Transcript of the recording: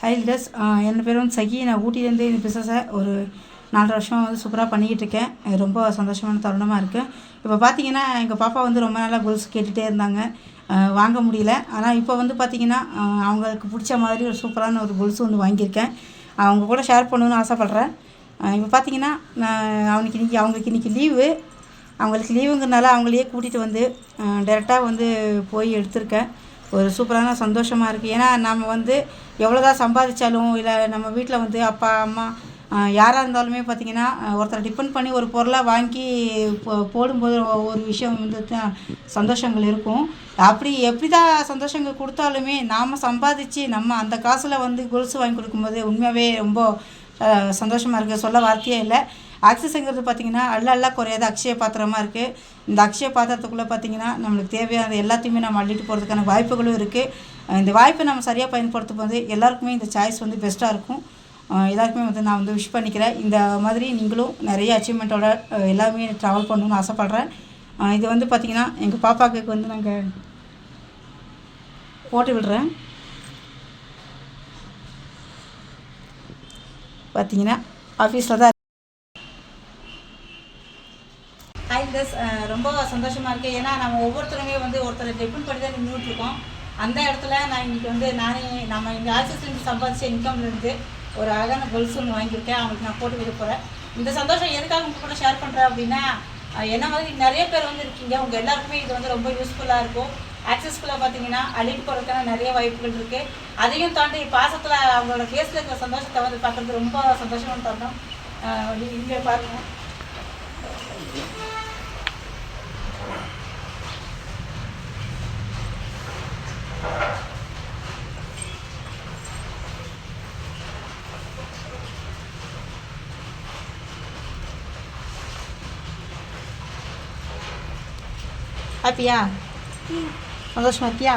High leaders, என் பேர் வந்து சகி. நான் ஊட்டிலேருந்து இந்த பிஸ்னஸை ஒரு 4 வருஷமாக வந்து சூப்பராக பண்ணிக்கிட்டு இருக்கேன். ரொம்ப சந்தோஷமான தருணமாக இருக்குது. இப்போ பார்த்தீங்கன்னா எங்கள் பாப்பா வந்து ரொம்ப நாளாக கொலுசு கேட்டுகிட்டே இருந்தாங்க, வாங்க முடியல. ஆனால் இப்போ வந்து பார்த்திங்கன்னா அவங்களுக்கு பிடிச்ச மாதிரி ஒரு சூப்பரான ஒரு கொலுசு ஒன்று வாங்கியிருக்கேன். அவங்க கூட ஷேர் பண்ணணுன்னு ஆசைப்பட்றேன். இப்போ பார்த்திங்கன்னா நான் அவங்களுக்கு இன்றைக்கி லீவு. அவங்களுக்கு லீவுங்கிறனால அவங்களையே கூட்டிகிட்டு வந்து டைரெக்டாக வந்து போய் எடுத்திருக்கேன். ஒரு சூப்பரான சந்தோஷமாக இருக்குது. ஏன்னா நம்ம வந்து எவ்வளோ தான் சம்பாதிச்சாலும், இல்லை நம்ம வீட்டில் வந்து அப்பா அம்மா யாராக இருந்தாலுமே பார்த்திங்கன்னா ஒருத்தரை டிபெண்ட் பண்ணி ஒரு பொருளாக வாங்கி போடும்போது ஒரு விஷயம் வந்து தான் சந்தோஷங்கள் இருக்கும். அப்படி எப்படி தான் சந்தோஷங்கள் கொடுத்தாலுமே நாம் சம்பாதிச்சு நம்ம அந்த காசில் வந்து கொலுசு வாங்கி கொடுக்கும்போது உண்மையாகவே ரொம்ப சந்தோஷமாக இருக்குது. சொல்ல வார்த்தையே இல்லை. ஆக்சஸுங்கிறது பார்த்திங்கன்னா அல்ல குறையாத அக்ஷய பாத்திரமாக இருக்குது. இந்த அக்ஷய பாத்திரத்துக்குள்ளே பார்த்திங்கன்னா நம்மளுக்கு தேவையானது எல்லாத்தையுமே நம்ம அள்ளிட்டு போகிறதுக்கான வாய்ப்புகளும் இருக்குது. இந்த வாய்ப்பை நம்ம சரியாக பயன்படுத்தும் போது எல்லாருக்குமே இந்த சாய்ஸ் வந்து பெஸ்ட்டாக இருக்கும். எல்லாருக்குமே வந்து நான் வந்து விஷ் பண்ணிக்கிறேன். இந்த மாதிரி நீங்களும் நிறைய அச்சீவ்மெண்ட்டோட எல்லாமே ட்ராவல் பண்ணணுன்னு ஆசைப்பட்றேன். இது வந்து பார்த்திங்கன்னா எங்கள் பாப்பாவுக்கு வந்து நாங்கள் போட்டு விடுறேன். பார்த்திங்கன்னா ஆஃபீஸில் தான் ஹைலஸ் ரொம்ப சந்தோஷமாக இருக்குது. ஏன்னா நம்ம ஒவ்வொருத்தருமே வந்து ஒருத்தரை டிபெண்ட் பண்ணி தான் நின்றுட்டுருக்கோம். அந்த இடத்துல நான் இன்றைக்கி வந்து நம்ம இந்த ஆக்சஸ்லேருந்து சம்பாதிச்ச இன்கம்லேருந்து ஒரு அழகான கொலுசு ஒன்று வாங்கியிருக்கேன். அவங்களுக்கு நான் போட்டு விட போகிறேன். இந்த சந்தோஷம் எதுக்காக உங்கள் கூட ஷேர் பண்ணுறேன் அப்படின்னா, என்ன மாதிரி நிறைய பேர் வந்து இருக்கீங்க. உங்கள் எல்லாருக்குமே இது வந்து ரொம்ப யூஸ்ஃபுல்லாக இருக்கும். ஆக்சஸ்குள்ளே பார்த்தீங்கன்னா அள்ளிட்டு போகிறதுக்கான நிறைய வாய்ப்புகள் இருக்குது. அதையும் தாண்டி பாசத்தில் அவங்களோட ஃபேஸில் இருக்கிற சந்தோஷத்தை வந்து பார்க்குறது ரொம்ப சந்தோஷமான தருணம். இங்கே பாருங்கள். ஹாப்பியா? சந்தோஷமா இருக்கியா?